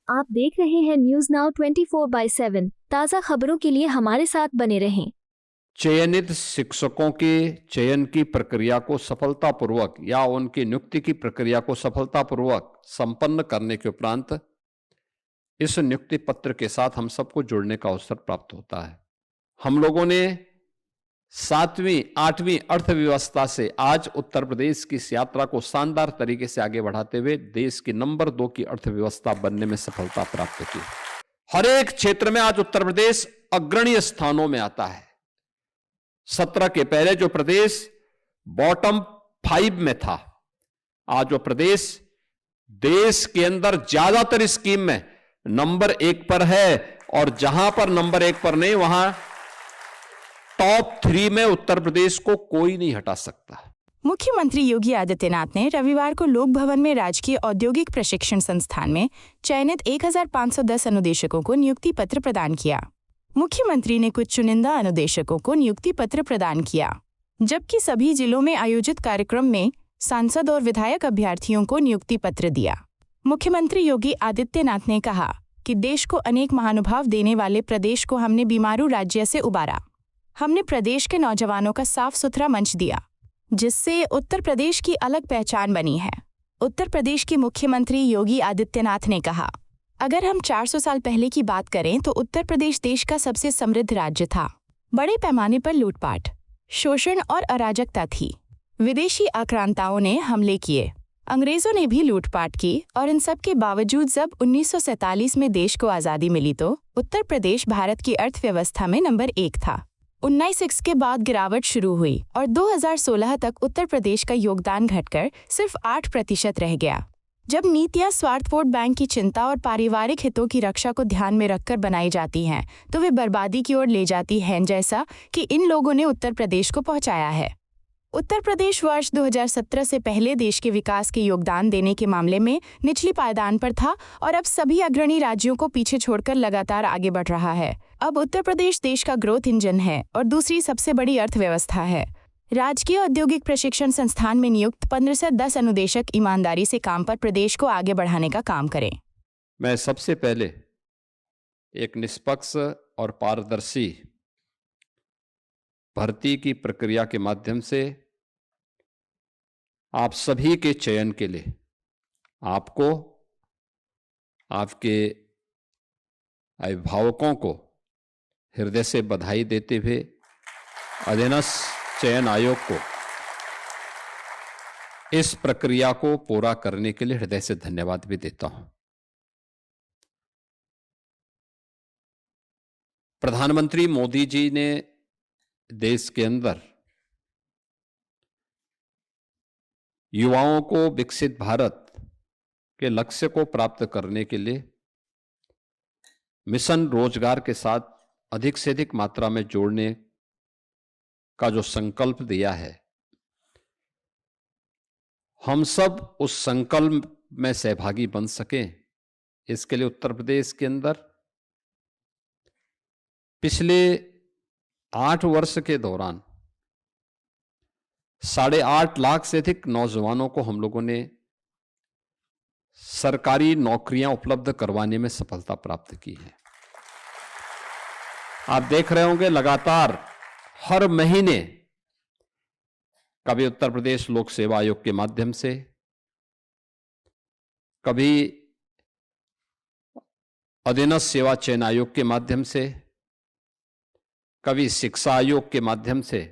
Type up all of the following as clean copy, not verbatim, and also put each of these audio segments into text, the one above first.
आप देख रहे हैं न्यूज नाउ 24/7। ताज़ा खबरों के लिए हमारे साथ बने रहें। चयनित शिक्षकों के चयन की प्रक्रिया को सफलतापूर्वक या उनकी नियुक्ति की प्रक्रिया को सफलतापूर्वक संपन्न करने के उपरांत इस नियुक्ति पत्र के साथ हम सबको जुड़ने का अवसर प्राप्त होता है। हम लोगों ने 7वीं 8वीं अर्थव्यवस्था से आज उत्तर प्रदेश की इस यात्रा को शानदार तरीके से आगे बढ़ाते हुए देश की नंबर 2 की अर्थव्यवस्था बनने में सफलता प्राप्त की। हर एक क्षेत्र में आज उत्तर प्रदेश अग्रणी स्थानों में आता है। 17 के पहले जो प्रदेश बॉटम 5 में था, आज वो प्रदेश देश के अंदर ज्यादातर स्कीम में नंबर 1 पर है, और जहां पर नंबर 1 पर नहीं, वहां टॉप 3 में उत्तर प्रदेश को कोई नहीं हटा सकता। मुख्यमंत्री योगी आदित्यनाथ ने रविवार को लोक भवन में राजकीय औद्योगिक प्रशिक्षण संस्थान में चयनित 1510 अनुदेशकों को नियुक्ति पत्र प्रदान किया। मुख्यमंत्री ने कुछ चुनिंदा अनुदेशकों को नियुक्ति पत्र प्रदान किया, जबकि सभी जिलों में आयोजित कार्यक्रम में सांसद और विधायक अभ्यर्थियों को नियुक्ति पत्र दिया। मुख्यमंत्री योगी आदित्यनाथ ने कहा कि देश को अनेक महानुभाव देने वाले प्रदेश को हमने बीमारू राज्य से उबारा। हमने प्रदेश के नौजवानों का साफ सुथरा मंच दिया, जिससे उत्तर प्रदेश की अलग पहचान बनी है। उत्तर प्रदेश के मुख्यमंत्री योगी आदित्यनाथ ने कहा, अगर हम 400 साल पहले की बात करें तो उत्तर प्रदेश देश का सबसे समृद्ध राज्य था। बड़े पैमाने पर लूटपाट, शोषण और अराजकता थी। विदेशी आक्रांताओं ने हमले किए, अंग्रेजों ने भी लूटपाट की, और इन सब के बावजूद जब 1947 में देश को आज़ादी मिली तो उत्तर प्रदेश भारत की अर्थव्यवस्था में नंबर 1 था। 1906 के बाद गिरावट शुरू हुई और 2016 तक उत्तर प्रदेश का योगदान घटकर सिर्फ 8% रह गया। जब नीतियां स्वार्थ वोट बैंक की चिंता और पारिवारिक हितों की रक्षा को ध्यान में रखकर बनाई जाती हैं, तो वे बर्बादी की ओर ले जाती हैं, जैसा कि इन लोगों ने उत्तर प्रदेश को पहुंचाया है। उत्तर प्रदेश वर्ष 2017 से पहले देश के विकास के योगदान देने के मामले में निचली पायदान पर था, और अब सभी अग्रणी राज्यों को पीछे छोड़कर लगातार आगे बढ़ रहा है। अब उत्तर प्रदेश देश का ग्रोथ इंजन है और दूसरी सबसे बड़ी अर्थव्यवस्था है। राजकीय औद्योगिक प्रशिक्षण संस्थान में नियुक्त 1510 अनुदेशक ईमानदारी से काम पर प्रदेश को आगे बढ़ाने का काम करें। मैं सबसे पहले एक निष्पक्ष और पारदर्शी भर्ती की प्रक्रिया के माध्यम से आप सभी के चयन के लिए आपको, आपके अभिभावकों को हृदय से बधाई देते हुए अधीनस्थ चयन आयोग को इस प्रक्रिया को पूरा करने के लिए हृदय से धन्यवाद भी देता हूं। प्रधानमंत्री मोदी जी ने देश के अंदर युवाओं को विकसित भारत के लक्ष्य को प्राप्त करने के लिए मिशन रोजगार के साथ अधिक से अधिक मात्रा में जोड़ने का जो संकल्प दिया है, हम सब उस संकल्प में सहभागी बन सकें, इसके लिए उत्तर प्रदेश के अंदर पिछले 8 वर्ष के दौरान 8.5 लाख से अधिक नौजवानों को हम लोगों ने सरकारी नौकरियां उपलब्ध करवाने में सफलता प्राप्त की है। आप देख रहे होंगे लगातार हर महीने कभी उत्तर प्रदेश लोक सेवा आयोग के माध्यम से, कभी अधीनस्थ सेवा चयन आयोग के माध्यम से, कभी शिक्षा आयोग के माध्यम से,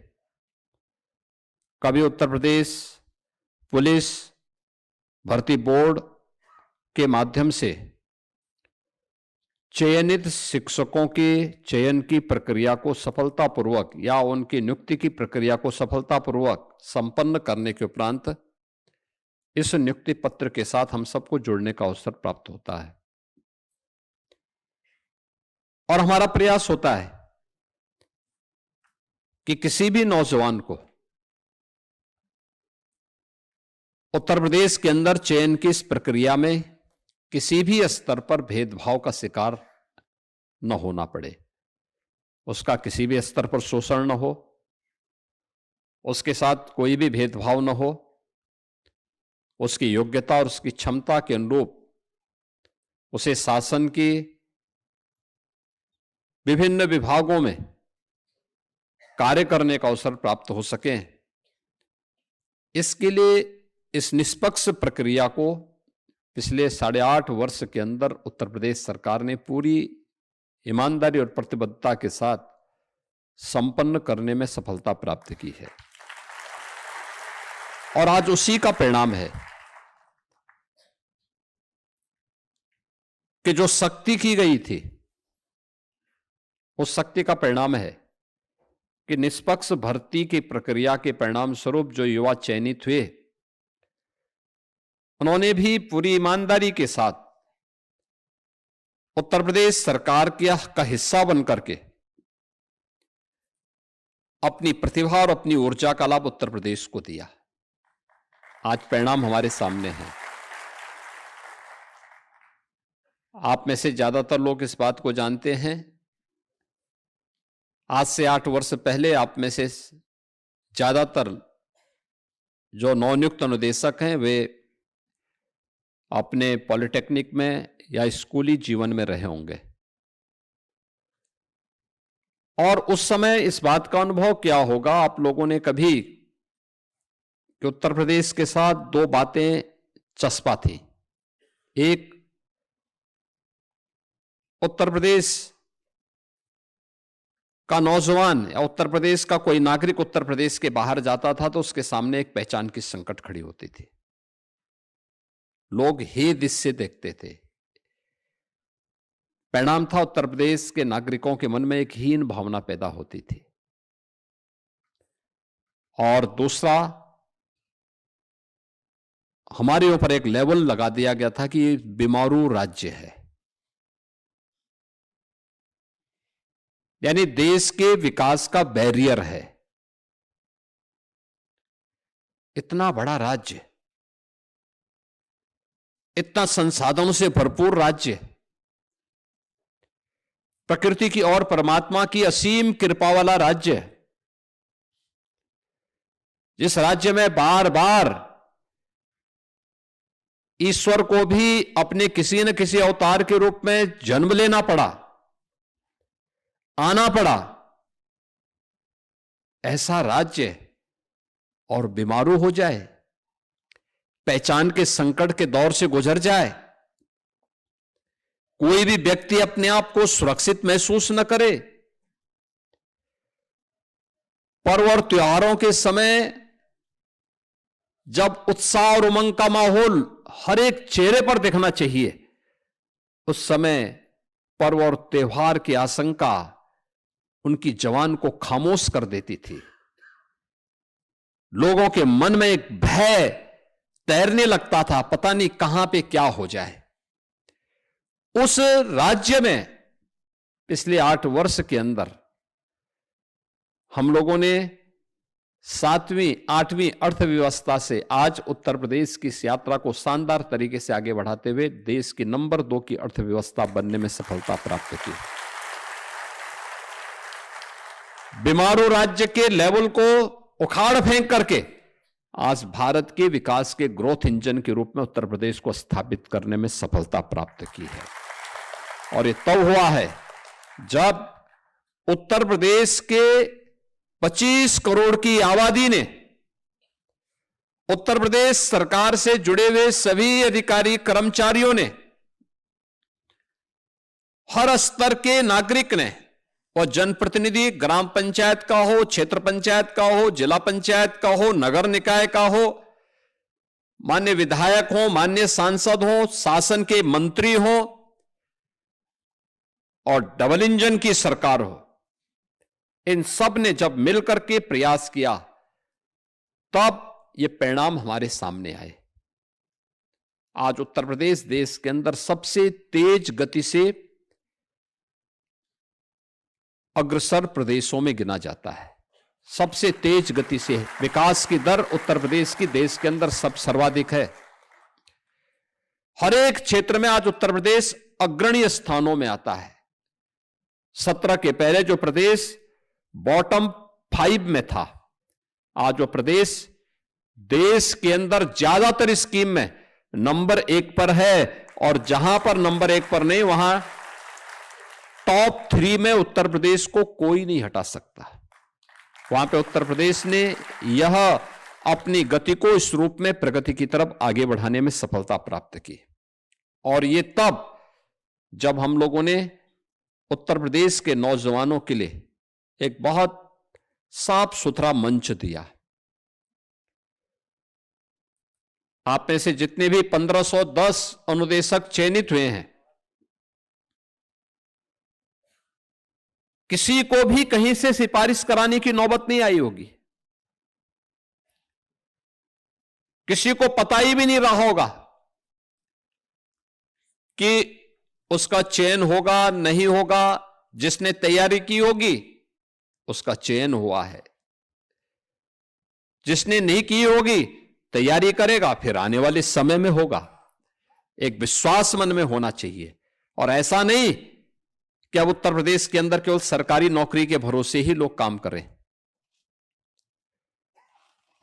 कभी उत्तर प्रदेश पुलिस भर्ती बोर्ड के माध्यम से चयनित शिक्षकों के चयन की प्रक्रिया को सफलतापूर्वक या उनकी नियुक्ति की प्रक्रिया को सफलतापूर्वक संपन्न करने के उपरांत इस नियुक्ति पत्र के साथ हम सबको जुड़ने का अवसर प्राप्त होता है। और हमारा प्रयास होता है कि किसी भी नौजवान को उत्तर प्रदेश के अंदर चयन की इस प्रक्रिया में किसी भी स्तर पर भेदभाव का शिकार न होना पड़े, उसका किसी भी स्तर पर शोषण न हो, उसके साथ कोई भी भेदभाव न हो, उसकी योग्यता और उसकी क्षमता के अनुरूप उसे शासन के विभिन्न विभागों में कार्य करने का अवसर प्राप्त हो सके। इसके लिए इस निष्पक्ष प्रक्रिया को पिछले 8.5 वर्ष के अंदर उत्तर प्रदेश सरकार ने पूरी ईमानदारी और प्रतिबद्धता के साथ संपन्न करने में सफलता प्राप्त की है। और आज उसी का परिणाम है कि जो सख्ती की गई थी, उस सख्ती का परिणाम है कि निष्पक्ष भर्ती की प्रक्रिया के परिणाम स्वरूप जो युवा चयनित हुए, उन्होंने भी पूरी ईमानदारी के साथ उत्तर प्रदेश सरकार का हिस्सा बनकर के अपनी प्रतिभा और अपनी ऊर्जा का लाभ उत्तर प्रदेश को दिया। आज परिणाम हमारे सामने है। आप में से ज्यादातर लोग इस बात को जानते हैं। आज से 8 वर्ष पहले आप में से ज्यादातर जो नवनियुक्त अनुदेशक हैं, वे अपने पॉलिटेक्निक में या स्कूली जीवन में रहे होंगे और उस समय इस बात का अनुभव क्या होगा आप लोगों ने कभी कि उत्तर प्रदेश के साथ 2 बातें चस्पा थी। एक, उत्तर प्रदेश का नौजवान या उत्तर प्रदेश का कोई नागरिक उत्तर प्रदेश के बाहर जाता था तो उसके सामने एक पहचान की संकट खड़ी होती थी। लोग हे दिस से देखते थे। परिणाम था उत्तर प्रदेश के नागरिकों के मन में एक हीन भावना पैदा होती थी। और दूसरा, हमारे ऊपर एक लेवल लगा दिया गया था कि ये बीमारू राज्य है, यानी देश के विकास का बैरियर है। इतना बड़ा राज्य, इतना संसाधनों से भरपूर राज्य, प्रकृति की और परमात्मा की असीम कृपा वाला राज्य, जिस राज्य में बार बार ईश्वर को भी अपने किसी न किसी अवतार के रूप में जन्म लेना पड़ा, आना पड़ा, ऐसा राज्य और बीमारू हो जाए, पहचान के संकट के दौर से गुजर जाए, कोई भी व्यक्ति अपने आप को सुरक्षित महसूस न करे, पर्व और त्योहारों के समय जब उत्साह और उमंग का माहौल हर एक चेहरे पर दिखना चाहिए, उस समय पर्व और त्योहार की आशंका उनकी जवान को खामोश कर देती थी। लोगों के मन में एक भय तैरने लगता था, पता नहीं कहां पे क्या हो जाए। उस राज्य में पिछले 8 वर्ष के अंदर हम लोगों ने 7वीं 8वीं अर्थव्यवस्था से आज उत्तर प्रदेश की इस यात्रा को शानदार तरीके से आगे बढ़ाते हुए देश की नंबर 2 की अर्थव्यवस्था बनने में सफलता प्राप्त की। बीमारू राज्य के लेवल को उखाड़ फेंक करके आज भारत के विकास के ग्रोथ इंजन के रूप में उत्तर प्रदेश को स्थापित करने में सफलता प्राप्त की है। और ये तब हुआ है जब उत्तर प्रदेश के 25 करोड़ की आबादी ने उत्तर प्रदेश सरकार से जुड़े हुए सभी अधिकारी कर्मचारियों ने, हर स्तर के नागरिक ने, और जनप्रतिनिधि ग्राम पंचायत का हो, क्षेत्र पंचायत का हो, जिला पंचायत का हो, नगर निकाय का हो, मान्य विधायक हो, मान्य सांसद हो, शासन के मंत्री हो और डबल इंजन की सरकार हो, इन सब ने जब मिलकर के प्रयास किया तब ये परिणाम हमारे सामने आए। आज उत्तर प्रदेश देश के अंदर सबसे तेज गति से अग्रसर प्रदेशों में गिना जाता है। सबसे तेज गति से विकास की दर उत्तर प्रदेश की देश के अंदर सर्वाधिक है। हर एक क्षेत्र में आज उत्तर प्रदेश अग्रणी स्थानों में आता है। 17 के पहले जो प्रदेश बॉटम 5 में था, आज वो प्रदेश देश के अंदर ज्यादातर स्कीम में नंबर 1 पर है, और जहां पर नंबर 1 पर नहीं, वहां टॉप 3 में उत्तर प्रदेश को कोई नहीं हटा सकता। वहां पे उत्तर प्रदेश ने यह अपनी गति को इस रूप में प्रगति की तरफ आगे बढ़ाने में सफलता प्राप्त की। और ये तब जब हम लोगों ने उत्तर प्रदेश के नौजवानों के लिए एक बहुत साफ सुथरा मंच दिया। आप में से जितने भी 1510 अनुदेशक चयनित हुए हैं, किसी को भी कहीं से सिफारिश कराने की नौबत नहीं आई होगी। किसी को पता ही भी नहीं रहा होगा कि उसका चयन होगा नहीं होगा। जिसने तैयारी की होगी उसका चयन हुआ है, जिसने नहीं की होगी तैयारी करेगा, फिर आने वाले समय में होगा। एक विश्वास मन में होना चाहिए, और ऐसा नहीं कि अब उत्तर प्रदेश के अंदर केवल सरकारी नौकरी के भरोसे ही लोग काम करें।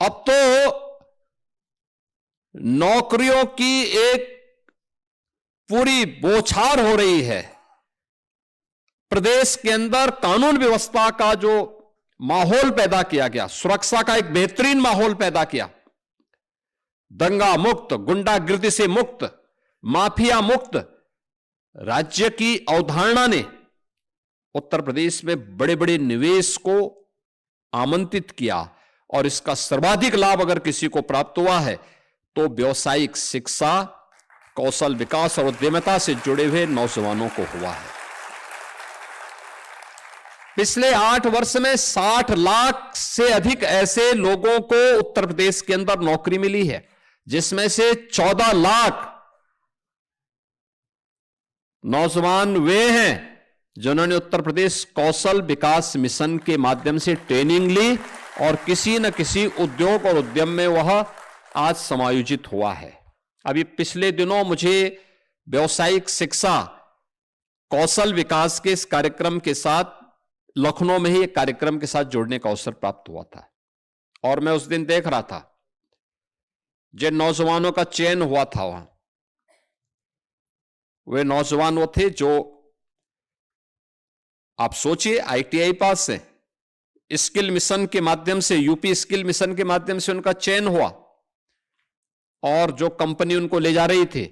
अब तो नौकरियों की एक पूरी बौछार हो रही है। प्रदेश के अंदर कानून व्यवस्था का जो माहौल पैदा किया गया, सुरक्षा का एक बेहतरीन माहौल पैदा किया, दंगा मुक्त, गुंडागिर्दी से मुक्त, माफिया मुक्त राज्य की अवधारणा ने उत्तर प्रदेश में बड़े बड़े निवेश को आमंत्रित किया। और इसका सर्वाधिक लाभ अगर किसी को प्राप्त हुआ है तो व्यावसायिक शिक्षा, कौशल विकास और उद्यमिता से जुड़े हुए नौजवानों को हुआ है। पिछले 8 वर्ष में 60 लाख से अधिक ऐसे लोगों को उत्तर प्रदेश के अंदर नौकरी मिली है, जिसमें से 14 लाख नौजवान वे हैं जिन्होंने उत्तर प्रदेश कौशल विकास मिशन के माध्यम से ट्रेनिंग ली और किसी न किसी उद्योग और उद्यम में वह आज समायोजित हुआ है। अभी पिछले दिनों मुझे व्यावसायिक शिक्षा कौशल विकास के इस कार्यक्रम के साथ लखनऊ में ही एक कार्यक्रम के साथ जुड़ने का अवसर प्राप्त हुआ था, और मैं उस दिन देख रहा था जिन नौजवानों का चयन हुआ था वहां, वे नौजवान वो थे जो, आप सोचिए, आईटीआई पास है, स्किल मिशन के माध्यम से, यूपी स्किल मिशन के माध्यम से उनका चयन हुआ, और जो कंपनी उनको ले जा रही थी,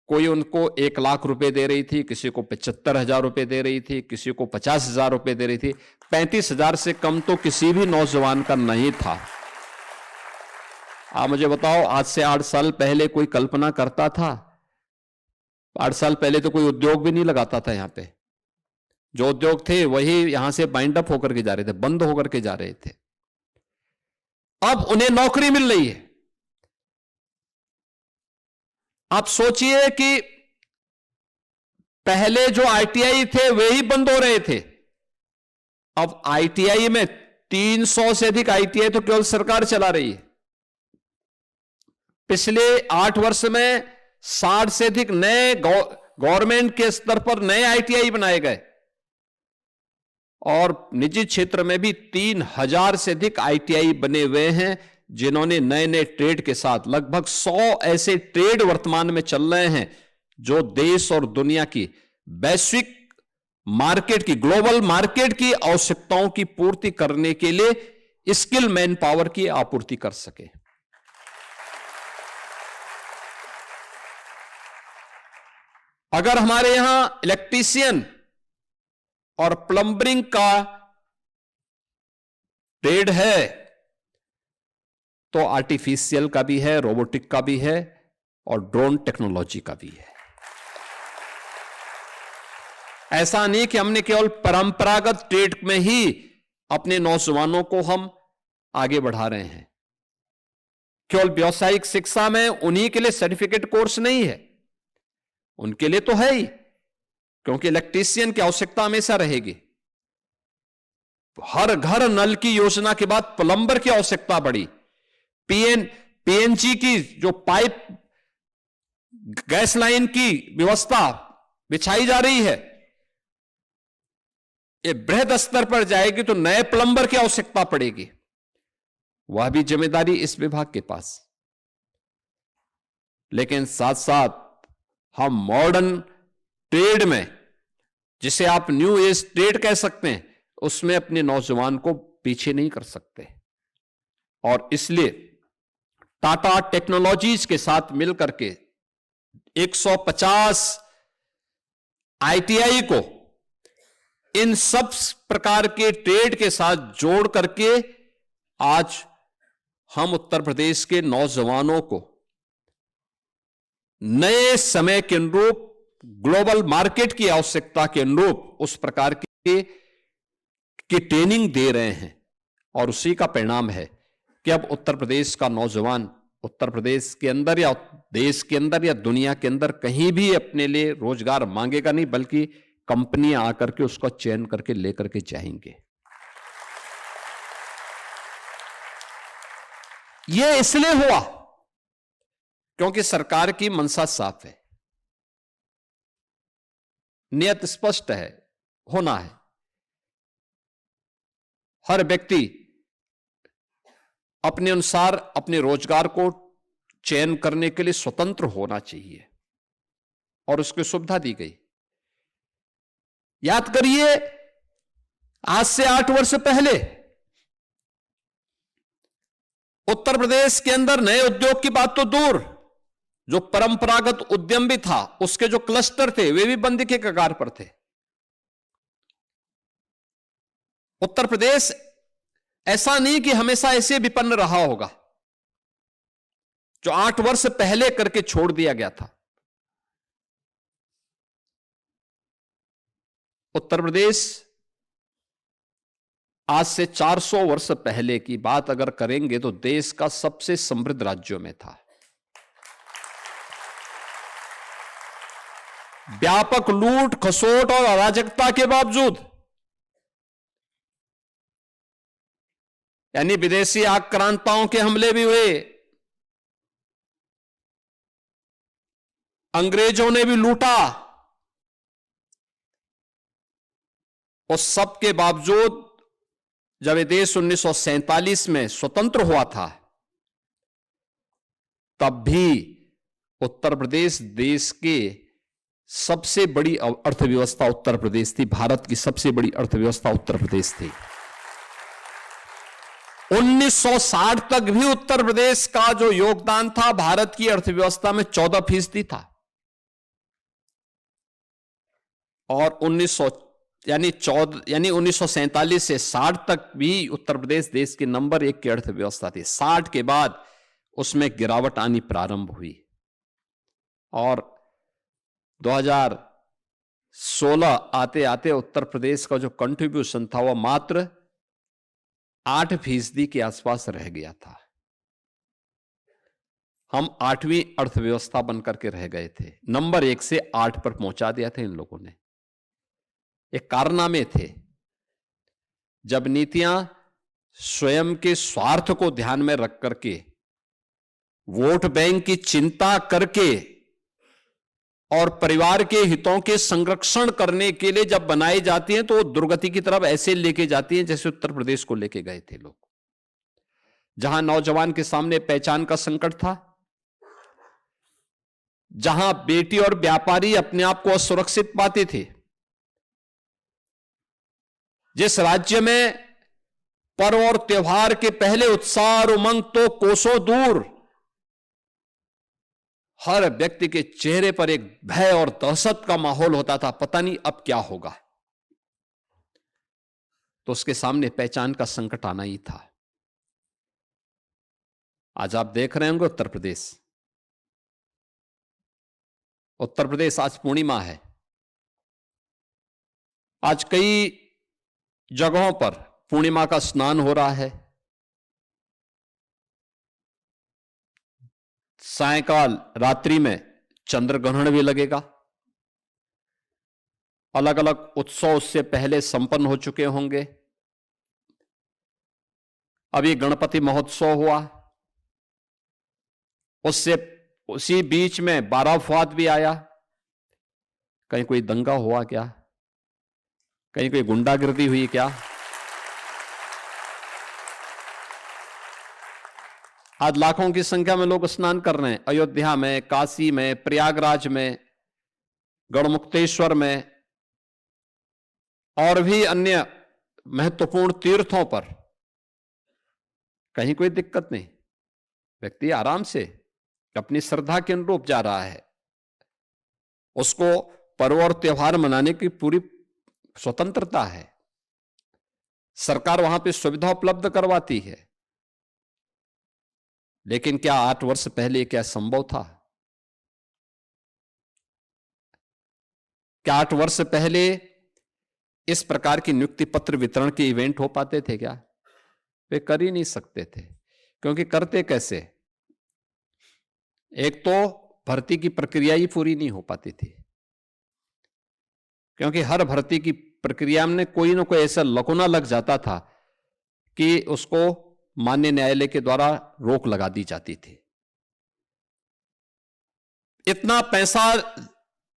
कोई उनको 1 लाख रुपए दे रही थी, किसी को 75,000 रुपए दे रही थी, किसी को 50,000 रुपए दे रही थी। 35,000 से कम तो किसी भी नौजवान का नहीं था। आप मुझे बताओ, आज से 8 साल पहले कोई कल्पना करता था? 8 साल पहले तो कोई उद्योग भी नहीं लगाता था यहां पे। जो उद्योग थे वही यहां से बाइंड अप होकर के जा रहे थे, बंद होकर के जा रहे थे। अब उन्हें नौकरी मिल रही है। आप सोचिए कि पहले जो आईटीआई थे वे ही बंद हो रहे थे, अब आईटीआई में 300 से अधिक आईटीआई तो केवल सरकार चला रही है। पिछले 8 वर्ष में 60 से अधिक नए गवर्नमेंट के स्तर पर नए आईटीआई बनाए गए, और निजी क्षेत्र में भी 3000 से अधिक आईटीआई बने हुए हैं, जिन्होंने नए नए ट्रेड के साथ, लगभग 100 ऐसे ट्रेड वर्तमान में चल रहे हैं जो देश और दुनिया की वैश्विक मार्केट की, ग्लोबल मार्केट की आवश्यकताओं की पूर्ति करने के लिए स्किल मैन पावर की आपूर्ति कर सके। अगर हमारे यहां इलेक्ट्रीशियन और प्लम्बरिंग का ट्रेड है तो आर्टिफिशियल का भी है, रोबोटिक का भी है, और ड्रोन टेक्नोलॉजी का भी है। ऐसा नहीं कि हमने केवल परंपरागत ट्रेड में ही अपने नौजवानों को हम आगे बढ़ा रहे हैं। केवल व्यावसायिक शिक्षा में उन्हीं के लिए सर्टिफिकेट कोर्स नहीं है, उनके लिए तो है ही, क्योंकि इलेक्ट्रीशियन की आवश्यकता हमेशा रहेगी। हर घर नल की योजना के बाद प्लम्बर की आवश्यकता बढ़ी। पीएनजी की जो पाइप गैस लाइन की व्यवस्था बिछाई जा रही है, ये बृहद स्तर पर जाएगी तो नए प्लम्बर की आवश्यकता पड़ेगी। वह भी जिम्मेदारी इस विभाग के पास। लेकिन साथ साथ हम मॉडर्न ट्रेड में, जिसे आप न्यू एज ट्रेड कह सकते हैं, उसमें अपने नौजवान को पीछे नहीं कर सकते। और इसलिए टाटा टेक्नोलॉजीज के साथ मिलकर के 150 आईटीआई को इन सब प्रकार के ट्रेड के साथ जोड़ करके आज हम उत्तर प्रदेश के नौजवानों को नए समय के अनुरूप, ग्लोबल मार्केट की आवश्यकता के अनुरूप उस प्रकार की ट्रेनिंग दे रहे हैं। और उसी का परिणाम है कि अब उत्तर प्रदेश का नौजवान उत्तर प्रदेश के अंदर या देश के अंदर या दुनिया के अंदर कहीं भी अपने लिए रोजगार मांगेगा नहीं, बल्कि कंपनियां आकर के उसका चयन करके लेकर के जाएंगे। यह इसलिए हुआ क्योंकि सरकार की मंशा साफ है, नियत स्पष्ट है, होना है। हर व्यक्ति अपने अनुसार अपने रोजगार को चयन करने के लिए स्वतंत्र होना चाहिए और उसकी सुविधा दी गई। याद करिए, आज से 8 वर्ष पहले उत्तर प्रदेश के अंदर नए उद्योग की बात तो दूर, जो परंपरागत उद्यम भी था, उसके जो क्लस्टर थे वे भी बंदी के कगार पर थे। उत्तर प्रदेश ऐसा नहीं कि हमेशा ऐसे विपन्न रहा होगा, जो 8 वर्ष पहले करके छोड़ दिया गया था। उत्तर प्रदेश आज से 400 वर्ष पहले की बात अगर करेंगे तो देश का सबसे समृद्ध राज्यों में था। व्यापक लूट खसोट और अराजकता के बावजूद, यानी विदेशी आक्रांताओं के हमले भी हुए, अंग्रेजों ने भी लूटा, उस सब के बावजूद जब ये देश 1947 में स्वतंत्र हुआ था, तब भी उत्तर प्रदेश देश के सबसे बड़ी अर्थव्यवस्था उत्तर प्रदेश थी। भारत की सबसे बड़ी अर्थव्यवस्था उत्तर प्रदेश थी। 1960 तक भी उत्तर प्रदेश का जो योगदान था भारत की अर्थव्यवस्था में 14% था। और 1947 से 60 तक भी उत्तर प्रदेश देश के नंबर 1 की अर्थव्यवस्था थी। 60 के बाद उसमें गिरावट आनी प्रारंभ हुई और 2016 आते आते उत्तर प्रदेश का जो कंट्रीब्यूशन था वह मात्र 8% के आसपास रह गया था। हम 8वीं अर्थव्यवस्था बनकर के रह गए थे। नंबर 1 से 8 पर पहुंचा दिया था इन लोगों ने। एक कारनामे थे, जब नीतियां स्वयं के स्वार्थ को ध्यान में रख करके, वोट बैंक की चिंता करके और परिवार के हितों के संरक्षण करने के लिए जब बनाई जाती हैं तो वो दुर्गति की तरफ ऐसे लेके जाती हैं जैसे उत्तर प्रदेश को लेके गए थे लोग। जहां नौजवान के सामने पहचान का संकट था, जहां बेटी और व्यापारी अपने आप को असुरक्षित पाते थे, जिस राज्य में पर्व और त्योहार के पहले उत्साह और उमंग तो कोसों दूर, हर व्यक्ति के चेहरे पर एक भय और दहशत का माहौल होता था, पता नहीं अब क्या होगा, तो उसके सामने पहचान का संकट आना ही था। आज आप देख रहे होंगे उत्तर प्रदेश आज पूर्णिमा है। आज कई जगहों पर पूर्णिमा का स्नान हो रहा है। सायंकाल रात्रि में चंद्रग्रहण भी लगेगा। अलग अलग उत्सव उससे पहले संपन्न हो चुके होंगे। अभी गणपति महोत्सव हुआ, उसी बीच में बाराफात भी आया। कहीं कोई दंगा हुआ क्या? कहीं कोई गुंडागर्दी हुई क्या? आज लाखों की संख्या में लोग स्नान कर रहे हैं, अयोध्या में, काशी में, प्रयागराज में, गढ़मुक्तेश्वर में और भी अन्य महत्वपूर्ण तीर्थों पर। कहीं कोई दिक्कत नहीं, व्यक्ति आराम से अपनी श्रद्धा के अनुरूप जा रहा है। उसको पर्व और त्योहार मनाने की पूरी स्वतंत्रता है, सरकार वहां पे सुविधा उपलब्ध करवाती है। लेकिन क्या 8 वर्ष पहले क्या संभव था? क्या 8 वर्ष पहले इस प्रकार की नियुक्ति पत्र वितरण के इवेंट हो पाते थे क्या? वे कर ही नहीं सकते थे। क्योंकि करते कैसे? एक तो भर्ती की प्रक्रिया ही पूरी नहीं हो पाती थी, क्योंकि हर भर्ती की प्रक्रिया में कोई ना कोई ऐसा लकुना लग जाता था कि उसको माननीय न्यायालय के द्वारा रोक लगा दी जाती थी। इतना पैसा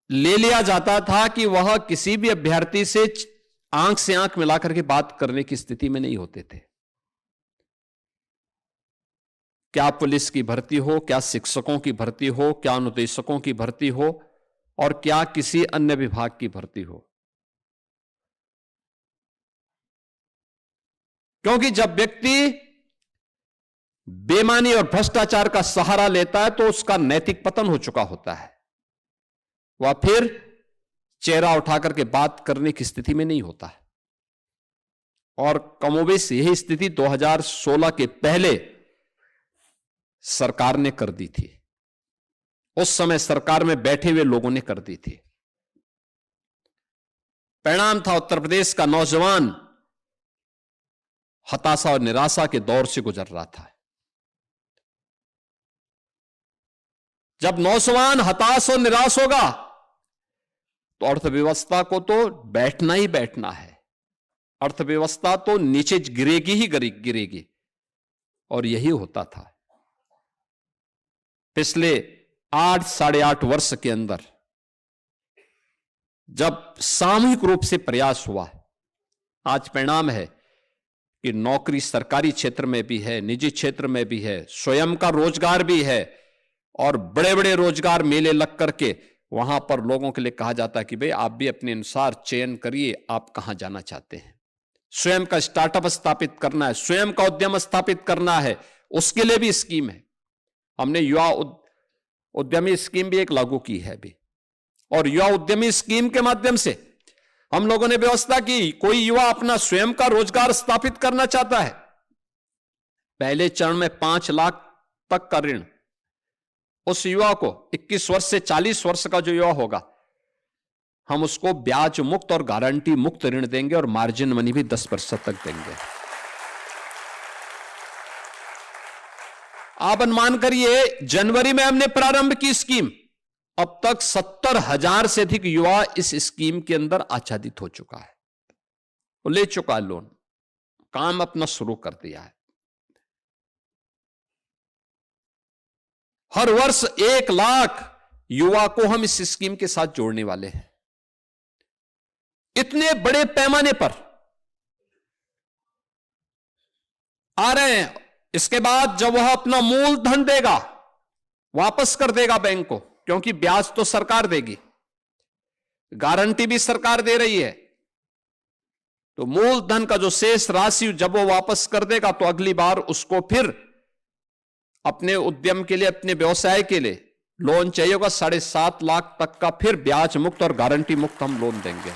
ले लिया जाता था कि वह किसी भी अभ्यर्थी से आंख से आंख मिलाकर के बात करने की स्थिति में नहीं होते थे। क्या पुलिस की भर्ती हो, क्या शिक्षकों की भर्ती हो, क्या अनुदेशकों की भर्ती हो, और क्या किसी अन्य विभाग की भर्ती हो। क्योंकि जब व्यक्ति बेईमानी और भ्रष्टाचार का सहारा लेता है तो उसका नैतिक पतन हो चुका होता है। वह फिर चेहरा उठाकर के बात करने की स्थिति में नहीं होता है। और कमोबेश यही स्थिति 2016 के पहले सरकार ने कर दी थी। उस समय सरकार में बैठे हुए लोगों ने कर दी थी। परिणाम था उत्तर प्रदेश का नौजवान हताशा और निराशा के दौर से गुजर रहा था। जब नौजवान हताश और निराश होगा तो अर्थव्यवस्था को तो बैठना ही बैठना है। अर्थव्यवस्था तो नीचे गिरेगी ही गिरेगी। और यही होता था पिछले 8-8.5 वर्ष के अंदर, जब सामूहिक रूप से प्रयास हुआ। आज परिणाम है कि नौकरी सरकारी क्षेत्र में भी है, निजी क्षेत्र में भी है, स्वयं का रोजगार भी है, और बड़े बड़े रोजगार मेले लग करके वहां पर लोगों के लिए कहा जाता है कि भाई आप भी अपने अनुसार चयन करिए, आप कहां जाना चाहते हैं। स्वयं का स्टार्टअप स्थापित करना है, स्वयं का उद्यम स्थापित करना है, उसके लिए भी स्कीम है। हमने युवा उद्यमी स्कीम भी एक लागू की है अभी, और युवा उद्यमी स्कीम के माध्यम से हम लोगों ने व्यवस्था की, कोई युवा अपना स्वयं का रोजगार स्थापित करना चाहता है, पहले चरण में 5 लाख तक का ऋण उस युवा को, 21 वर्ष से 40 वर्ष का जो युवा होगा, हम उसको ब्याज मुक्त और गारंटी मुक्त ऋण देंगे, और मार्जिन मनी भी 10% तक देंगे। आप अनुमान करिए, जनवरी में हमने प्रारंभ की स्कीम, अब तक 70,000 से अधिक युवा इस स्कीम के अंदर आच्छादित हो चुका है, वो ले चुका है लोन, काम अपना शुरू कर दिया है। हर वर्ष 1 लाख युवा को हम इस स्कीम के साथ जोड़ने वाले हैं। इतने बड़े पैमाने पर आ रहे हैं। इसके बाद जब वह अपना मूलधन देगा, वापस कर देगा बैंक को, क्योंकि ब्याज तो सरकार देगी, गारंटी भी सरकार दे रही है, तो मूलधन का जो शेष राशि जब वो वापस कर देगा तो अगली बार उसको फिर अपने उद्यम के लिए, अपने व्यवसाय के लिए लोन चाहिए होगा। 7.5 लाख तक का फिर ब्याज मुक्त और गारंटी मुक्त हम लोन देंगे।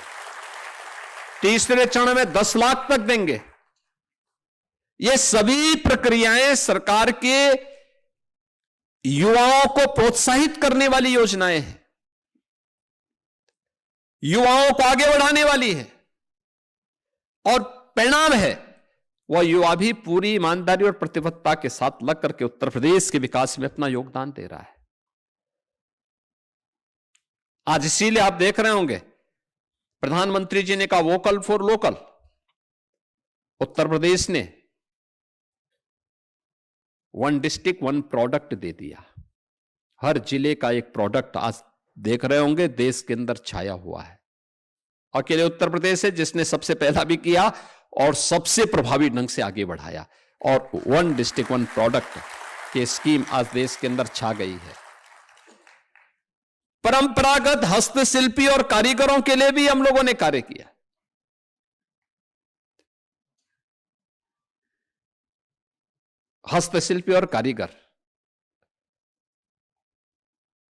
तीसरे चरण में 10 लाख तक देंगे। ये सभी प्रक्रियाएं सरकार के युवाओं को प्रोत्साहित करने वाली योजनाएं हैं, युवाओं को आगे बढ़ाने वाली है, और परिणाम है वह युवा भी पूरी ईमानदारी और प्रतिबद्धता के साथ लग करके उत्तर प्रदेश के विकास में अपना योगदान दे रहा है। आज इसीलिए आप देख रहे होंगे प्रधानमंत्री जी ने कहा vocal for local. Uttar Pradesh ने 1 डिस्ट्रिक्ट 1 प्रोडक्ट दे दिया। हर जिले का एक प्रोडक्ट आज देख रहे होंगे देश के अंदर छाया हुआ है। अकेले उत्तर प्रदेश है जिसने सबसे पहला भी किया और सबसे प्रभावी ढंग से आगे बढ़ाया, और 1 डिस्ट्रिक्ट 1 प्रोडक्ट कि स्कीम आज देश के अंदर छा गई है। परंपरागत हस्तशिल्पी और कारीगरों के लिए भी हम लोगों ने कार्य किया। हस्तशिल्पी और कारीगर,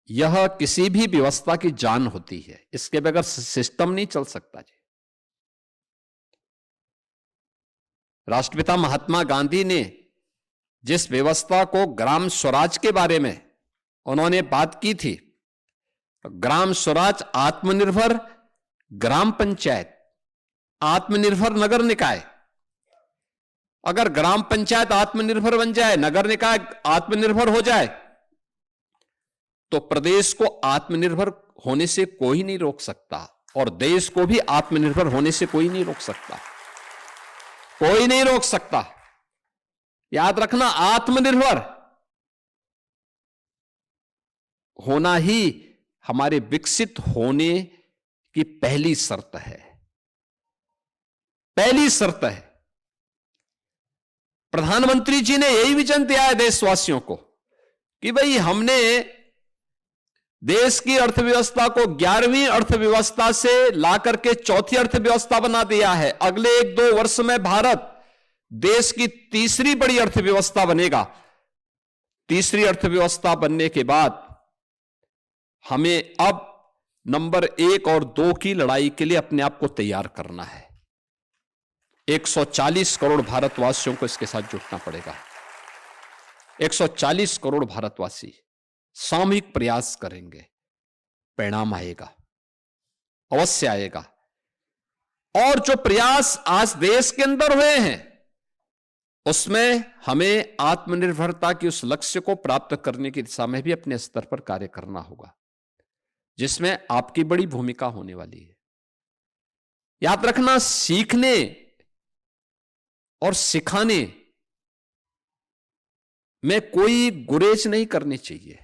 यह किसी भी व्यवस्था की जान होती है, इसके बगैर सिस्टम नहीं चल सकता जी। राष्ट्रपिता महात्मा गांधी ने जिस व्यवस्था को ग्राम स्वराज के बारे में उन्होंने बात की थी, ग्राम स्वराज, आत्मनिर्भर ग्राम पंचायत, आत्मनिर्भर नगर निकाय। अगर ग्राम पंचायत आत्मनिर्भर बन जाए, नगर निकाय आत्मनिर्भर हो जाए, तो प्रदेश को आत्मनिर्भर होने से कोई नहीं रोक सकता और देश को भी आत्मनिर्भर होने से कोई नहीं रोक सकता। कोई नहीं रोक सकता। याद रखना, आत्मनिर्भर होना ही हमारे विकसित होने की पहली शर्त है। पहली शर्त है। प्रधानमंत्री जी ने यही विजन दिया है देशवासियों को कि भाई हमने देश की अर्थव्यवस्था को 11वीं अर्थव्यवस्था से लाकर के चौथी अर्थव्यवस्था बना दिया है। अगले 1-2 वर्ष में भारत देश की तीसरी बड़ी अर्थव्यवस्था बनेगा। तीसरी अर्थव्यवस्था बनने के बाद हमें अब नंबर 1 और 2 की लड़ाई के लिए अपने आप को तैयार करना है। 140 करोड़ भारतवासियों को इसके साथ जुटना पड़ेगा। 140 करोड़ भारतवासी सामूहिक प्रयास करेंगे, परिणाम आएगा, अवश्य आएगा। और जो प्रयास आज देश के अंदर हुए हैं, उसमें हमें आत्मनिर्भरता के उस लक्ष्य को प्राप्त करने की दिशा में भी अपने स्तर पर कार्य करना होगा, जिसमें आपकी बड़ी भूमिका होने वाली है। याद रखना, सीखने और सिखाने में कोई गुरेज नहीं करनी चाहिए।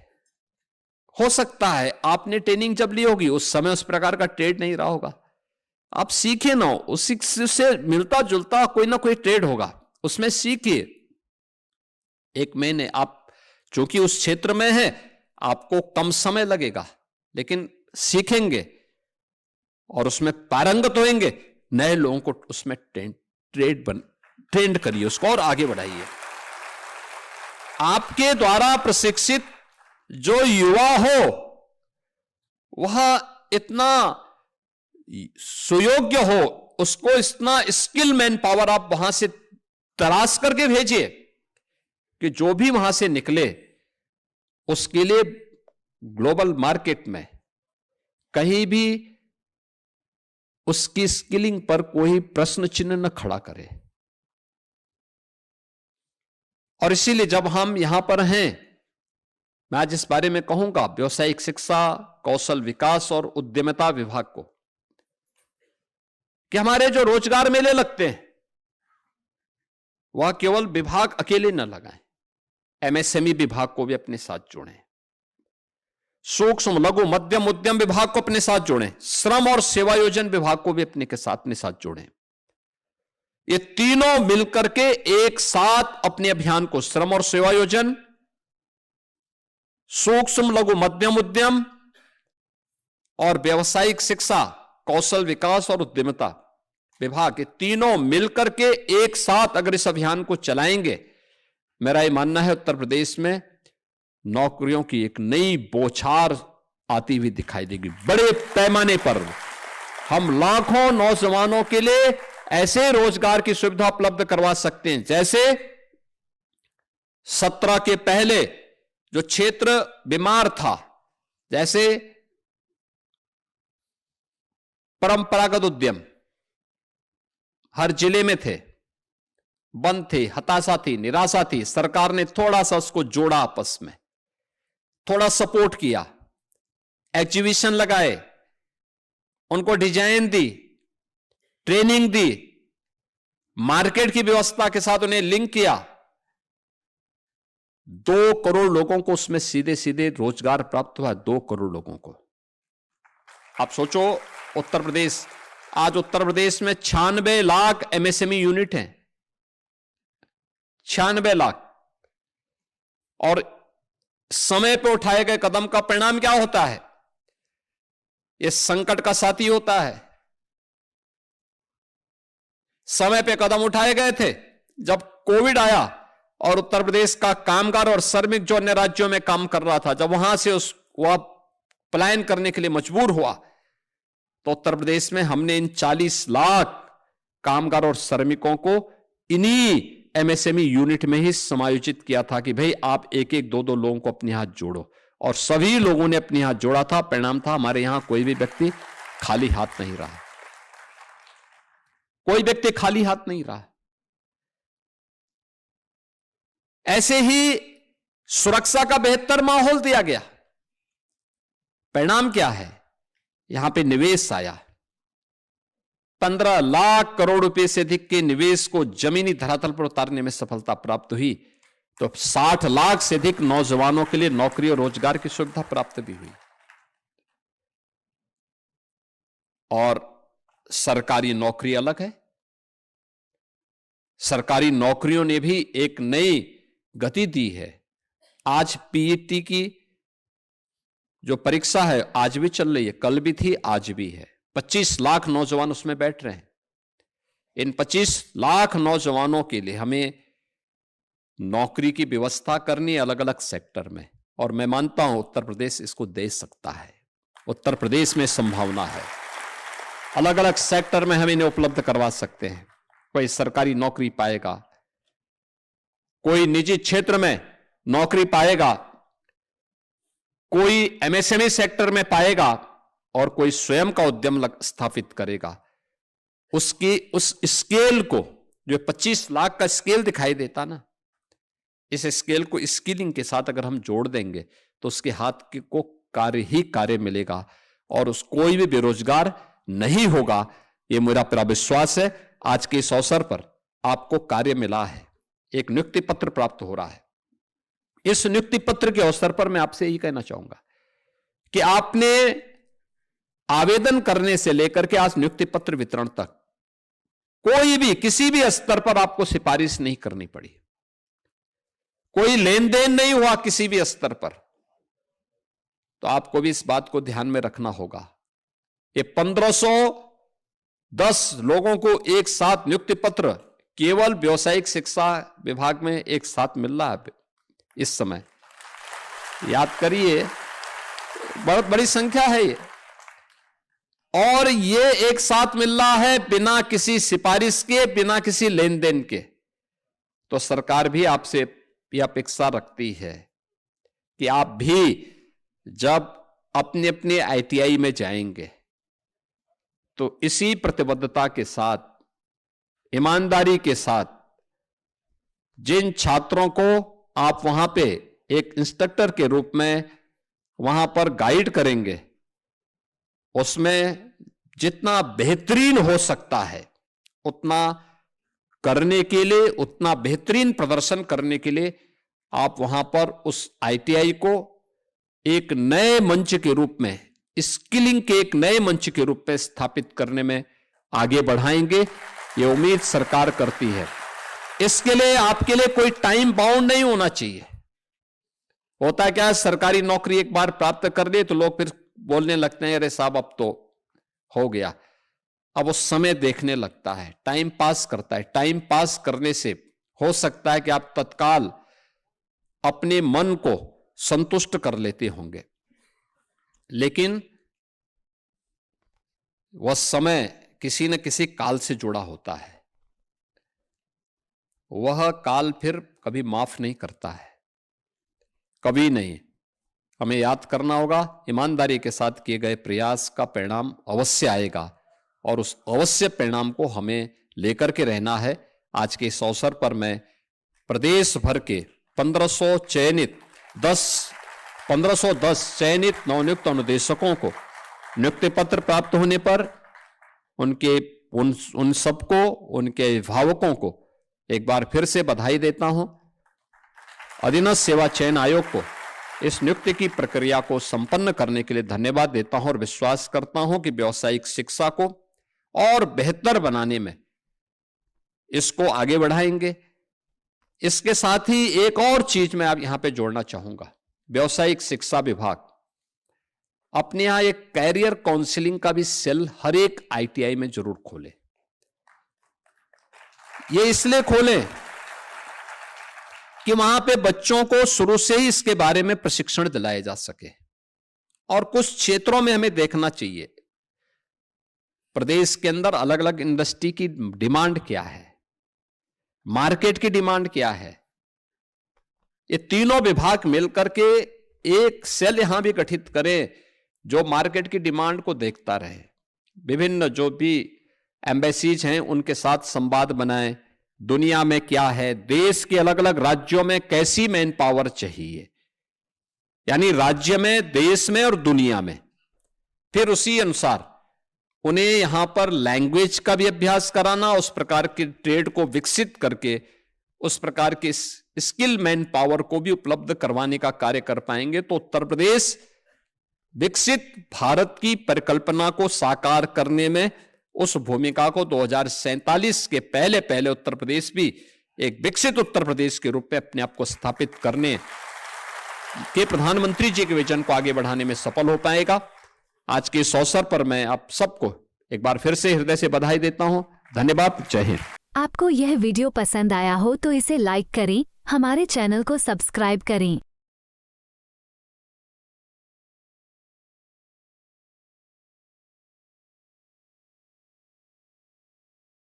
हो सकता है आपने ट्रेनिंग जब ली होगी उस समय उस प्रकार का ट्रेड नहीं रहा होगा, आप सीखे ना, उसी से मिलता जुलता कोई ना कोई ट्रेड होगा, उसमें सीखिए। 1 महीने आप चूंकि उस क्षेत्र में है, आपको कम समय लगेगा, लेकिन सीखेंगे और उसमें पारंगत होंगे। नए लोगों को उसमें ट्रेंड करिए, उसको और आगे बढ़ाइए। आपके द्वारा प्रशिक्षित जो युवा हो वह इतना सुयोग्य हो, उसको इतना स्किल मैन पावर आप वहां से तलाश करके भेजिए कि जो भी वहां से निकले उसके लिए ग्लोबल मार्केट में कहीं भी उसकी स्किलिंग पर कोई प्रश्न चिन्ह न खड़ा करे। और इसीलिए जब हम यहां पर हैं, मैं आज इस बारे में कहूंगा व्यावसायिक शिक्षा, कौशल विकास और उद्यमिता विभाग को, कि हमारे जो रोजगार मेले लगते हैं वह केवल विभाग अकेले न लगाएं, एमएसएमई विभाग को भी अपने साथ जोड़ें, सूक्ष्म लघु मध्यम उद्यम विभाग को अपने साथ जोड़ें, श्रम और सेवा योजन विभाग को भी अपने साथ जोड़ें। ये तीनों मिलकर के एक साथ अपने अभियान को, श्रम और सेवा योजन, सूक्ष्म लघु मध्यम उद्यम और व्यावसायिक शिक्षा, कौशल विकास और उद्यमिता विभाग, ये तीनों मिलकर के एक साथ अगर इस अभियान को चलाएंगे, मेरा यह मानना है उत्तर प्रदेश में नौकरियों की एक नई बौछार आती हुई दिखाई देगी। बड़े पैमाने पर हम लाखों नौजवानों के लिए ऐसे रोजगार की सुविधा उपलब्ध करवा सकते हैं, जैसे 17 के पहले जो क्षेत्र बीमार था, जैसे परंपरागत उद्यम हर जिले में थे, बंद थे, हताशा थी, निराशा थी, सरकार ने थोड़ा सा उसको जोड़ा, आपस में थोड़ा सपोर्ट किया, एग्जीबिशन लगाए, उनको डिजाइन दी, ट्रेनिंग दी, मार्केट की व्यवस्था के साथ उन्हें लिंक किया। 2 करोड़ लोगों को उसमें सीधे सीधे रोजगार प्राप्त हुआ। 2 करोड़ लोगों को। आप सोचो, उत्तर प्रदेश, आज उत्तर प्रदेश में 96 लाख एमएसएमई यूनिट हैं। 96 लाख। और समय पे उठाए गए कदम का परिणाम क्या होता है? यह संकट का साथी होता है। समय पे कदम उठाए गए थे। जब कोविड आया और उत्तर प्रदेश का कामगार और श्रमिक जो अन्य राज्यों में काम कर रहा था, जब वहां से वह पलायन करने के लिए मजबूर हुआ, तो उत्तर प्रदेश में हमने इन 40 लाख कामगार और श्रमिकों को इन्हीं एमएसएमई यूनिट में ही समायोजित किया था कि भाई आप एक एक दो दो लोगों को अपने हाथ जोड़ो, और सभी लोगों ने अपने हाथ जोड़ा था। परिणाम था हमारे यहां कोई भी व्यक्ति खाली हाथ नहीं रहा, कोई व्यक्ति खाली हाथ नहीं रहा। ऐसे ही सुरक्षा का बेहतर माहौल दिया गया। परिणाम क्या है? यहां पे निवेश आया। 15 लाख करोड़ रुपए से अधिक के निवेश को जमीनी धरातल पर उतारने में सफलता प्राप्त हुई। तो 60 लाख से अधिक नौजवानों के लिए नौकरी और रोजगार की सुविधा प्राप्त भी हुई। और सरकारी नौकरी अलग है। सरकारी नौकरियों ने भी एक नई गति दी है। आज पीईटी की जो परीक्षा है आज भी चल रही है, कल भी थी, आज भी है। 25 लाख नौजवान उसमें बैठ रहे हैं। इन 25 लाख नौजवानों के लिए हमें नौकरी की व्यवस्था करनी है अलग अलग सेक्टर में, और मैं मानता हूं उत्तर प्रदेश इसको दे सकता है। उत्तर प्रदेश में संभावना है, अलग अलग सेक्टर में हम इन्हें उपलब्ध करवा सकते हैं। कोई सरकारी नौकरी पाएगा, कोई निजी क्षेत्र में नौकरी पाएगा, कोई एमएसएमई सेक्टर में पाएगा, और कोई स्वयं का उद्यम स्थापित करेगा। उसकी उस स्केल को, जो 25 लाख का स्केल दिखाई देता ना, इस स्केल को स्किलिंग के साथ अगर हम जोड़ देंगे तो उसके हाथ को कार्य ही कार्य मिलेगा, और उस कोई भी बेरोजगार नहीं होगा। यह मेरा पूरा विश्वास है। आज के इस अवसर पर आपको कार्य मिला है, एक नियुक्ति पत्र प्राप्त हो रहा है। इस नियुक्ति पत्र के अवसर पर मैं आपसे यही कहना चाहूंगा कि आपने आवेदन करने से लेकर के आज नियुक्ति पत्र वितरण तक कोई भी किसी भी स्तर पर आपको सिफारिश नहीं करनी पड़ी, कोई लेन देन नहीं हुआ किसी भी स्तर पर। तो आपको भी इस बात को ध्यान में रखना होगा। ये 1510 लोगों को एक साथ नियुक्ति पत्र केवल व्यावसायिक शिक्षा विभाग में एक साथ मिल रहा है इस समय। याद करिए, बहुत बड़ी संख्या है ये, और ये एक साथ मिल रहा है बिना किसी सिफारिश के, बिना किसी लेन देन के। तो सरकार भी आपसे यह अपेक्षा रखती है कि आप भी जब अपने अपने आईटीआई में जाएंगे तो इसी प्रतिबद्धता के साथ, ईमानदारी के साथ, जिन छात्रों को आप वहां पे एक इंस्ट्रक्टर के रूप में वहां पर गाइड करेंगे, उसमें जितना बेहतरीन हो सकता है उतना करने के लिए, उतना बेहतरीन प्रदर्शन करने के लिए आप वहां पर उस आईटीआई को एक नए मंच के रूप में, स्किलिंग के एक नए मंच के रूप में स्थापित करने में आगे बढ़ाएंगे। ये उम्मीद सरकार करती है। इसके लिए आपके लिए कोई टाइम बाउंड नहीं होना चाहिए। होता क्या है, सरकारी नौकरी एक बार प्राप्त कर ले तो लोग फिर बोलने लगते हैं, अरे साहब अब तो हो गया। अब वो समय देखने लगता है, टाइम पास करता है। टाइम पास करने से हो सकता है कि आप तत्काल अपने मन को संतुष्ट कर लेते होंगे, लेकिन वह समय किसी न किसी काल से जुड़ा होता है। वह काल फिर कभी माफ नहीं करता है, कभी नहीं। हमें याद करना होगा, ईमानदारी के साथ किए गए प्रयास का परिणाम अवश्य आएगा, और उस अवश्य परिणाम को हमें लेकर के रहना है। आज के इस अवसर पर मैं प्रदेश भर के 1510 चयनित नवनियुक्त अनुदेशकों को नियुक्ति पत्र प्राप्त होने पर उन सबको, उनके अभिभावकों को एक बार फिर से बधाई देता हूं। अधीनस्थ सेवा चयन आयोग को इस नियुक्ति की प्रक्रिया को संपन्न करने के लिए धन्यवाद देता हूं, और विश्वास करता हूं कि व्यावसायिक शिक्षा को और बेहतर बनाने में इसको आगे बढ़ाएंगे। इसके साथ ही एक और चीज मैं आप यहां पे जोड़ना चाहूंगा। व्यावसायिक शिक्षा विभाग अपने यहां एक कैरियर काउंसलिंग का भी सेल हर एक आईटीआई में जरूर खोले। ये इसलिए खोलें कि वहां पे बच्चों को शुरू से ही इसके बारे में प्रशिक्षण दिलाया जा सके। और कुछ क्षेत्रों में हमें देखना चाहिए प्रदेश के अंदर अलग अलग इंडस्ट्री की डिमांड क्या है, मार्केट की डिमांड क्या है। ये तीनों विभाग मिलकर के एक सेल यहां भी गठित करें जो मार्केट की डिमांड को देखता रहे। विभिन्न जो भी एम्बेसीज हैं उनके साथ संवाद बनाएं, दुनिया में क्या है, देश के अलग अलग राज्यों में कैसी मैन पावर चाहिए, यानी राज्य में, देश में और दुनिया में। फिर उसी अनुसार उन्हें यहां पर लैंग्वेज का भी अभ्यास कराना, उस प्रकार के ट्रेड को विकसित करके उस प्रकार के स्किल मैन पावर को भी उपलब्ध करवाने का कार्य कर पाएंगे तो उत्तर प्रदेश विकसित भारत की परिकल्पना को साकार करने में उस भूमिका को 2047 के पहले पहले उत्तर प्रदेश भी एक विकसित उत्तर प्रदेश के रूप में अपने आप को स्थापित करने के प्रधानमंत्री जी के विजन को आगे बढ़ाने में सफल हो पाएगा। आज के इस अवसर पर मैं आप सबको एक बार फिर से हृदय से बधाई देता हूं। धन्यवाद। जय हिंद। आपको यह वीडियो पसंद आया हो तो इसे लाइक करें, हमारे चैनल को सब्सक्राइब करें।